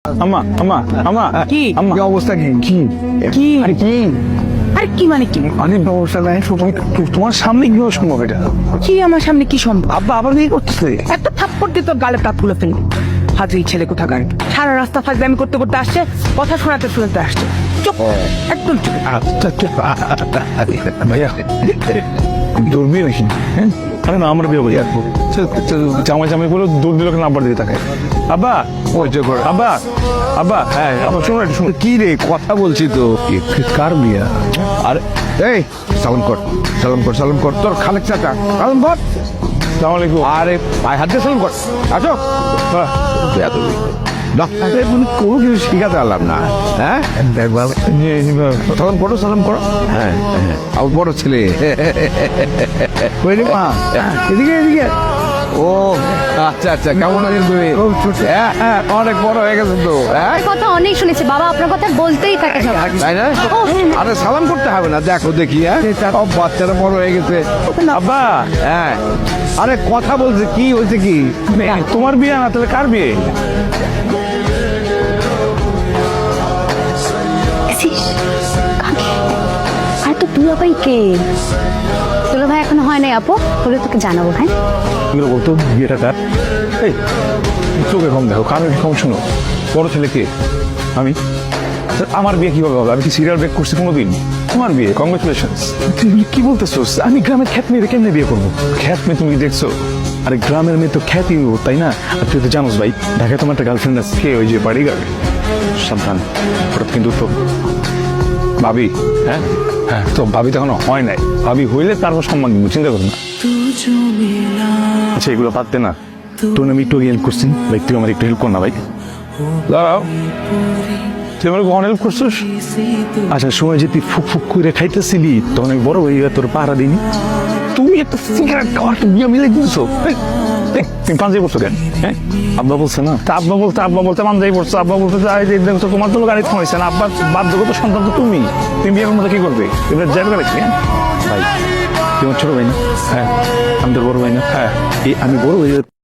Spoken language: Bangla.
আম্মা আম্মা আম্মা কি? আম্মা কি অবস্থা? কি কি কি? আরে কি আর কি মানে কি? অনেক অবস্থা নাই তোমার সামনে কি সম্ভব এটা? কি আমার সামনে কি সম্ভব? আব্বা আবার কি করতেছে? একটা থাপ্পড় দিয়ে তোর গালে দাঁত তুলে ফেলবি। হাজির ছেলে কোথাকার, সারা রাস্তা ফাজলামি করতে করতে আসছে, কথা শোনাতে শোনাতে আসছে। চুপ, একদম চুপ। ভাইয়া দৌড় বিয়ে নাকি? হ্যাঁ আরে না আমার বিয়ে ভাই জামাই জামাই বলে দৌড় দিল নাম্বার দিয়ে তাকে। আব্বা ওই যে আব্বা আব্বা হ্যাঁ আবার শোনো একটু শোনো। কি রে কথা বলছি তো। কার বিয়া? আর এই সালাম কর সালাম কর সালাম কর তোর খালেক চাচা সালাম কর। সালাম আলাইকুম। আরে ভাই হাত দিয়ে সালাম কর। আসো বাহ, বেয়াদবি না কোনো কিছু শিখাতে পারলাম না। হ্যাঁ দেখবার সালাম করো সালাম করো। হ্যাঁ হ্যাঁ আমার বড় ছেলে। কই রে মা? এদিকে এদিকে। ও আচ্ছা আচ্ছা কেমন আছেন তুমি? হ্যাঁ হ্যাঁ অনেক বড় হয়ে গেছে তো। হ্যাঁ আপনার কথা অনেক শুনেছি বাবা, আপনার কথা বলতেই থাকে সব। তাই না? আরে সালাম করতে হবে না, দেখো দেখি। হ্যাঁ সব বাচ্চারা বড় হয়ে গেছে। আব্বা হ্যাঁ আরে কথা বলছে কি হয়েছে কি? তোমার বিয়ে না তাহলে কার বিয়ে? আর তো দুলা ভাই কে? দুলা ভাই এখনো হয় নাই আপু, বলে তোকে জানাবো। হ্যাঁ এগুলো বলতো বিয়েটা কার? এই চোখে কম দেখো, কারো কম শোনো। বড় ছেলে কে? আমি। আমার বিয়ে কিভাবে হবে? আমি কি সিরিয়াল ব্রেক করছি কোনোদিন? তোমার বিয়ে, কংগ্রেচুলেশন। তুমি কি বলতেছো? আমি গ্রামের খ্যাত মেয়ে কেমনে বিয়ে করবো? খ্যাত মেয়ে তুমি দেখছো? আরে গ্রামের মেয়ে তো খ্যাতি তাই না? আর তুই তো জানোস ভাই, ঢাকায় তোমার একটা গার্লফ্রেন্ড আছে, কে? ওই যে বাড়ি গার্ল। সাবধান, ওটা কিন্তু তো ভাবি। হ্যাঁ হ্যাঁ তো ভাবি তো এখনো হয় নাই। ভাবি হইলে তারপর সম্মান দিব, চিন্তা করো না। আচ্ছা এগুলো পারতে না, তোর আমি একটু হেল্প করছি ভাই, তুই আমার একটু হেল্প কর না ভাই। দাঁড়াও, তুই আমার কখন হেল্প করছিস? আচ্ছা সময় যে তুই ফুক ফুক করে খাইতেছিলি তখন আমি বড় হয়ে তোর পাহারা দিইনি। তুমি একটা সিগারেট খাওয়ার বিয়ে মিলে দিয়েছো। তুমি পাঞ্জাবি পড়ছো কেন? হ্যাঁ আব্বা বলছে না, তা আব্বা বলতে পাঞ্জাবি পড়ছো। আব্বা বলতে দেখছো তোমার তো গাড়ি থামাইছে না, আব্বার বাধ্যগত সন্তান তো তুমি বিয়ের মধ্যে কি করবে? এবার যাবে রাখি। হ্যাঁ ভাই, তোমার ছোট ভাই না? হ্যাঁ আমি তোর বড় ভাই না? হ্যাঁ আমি বড় ভাই।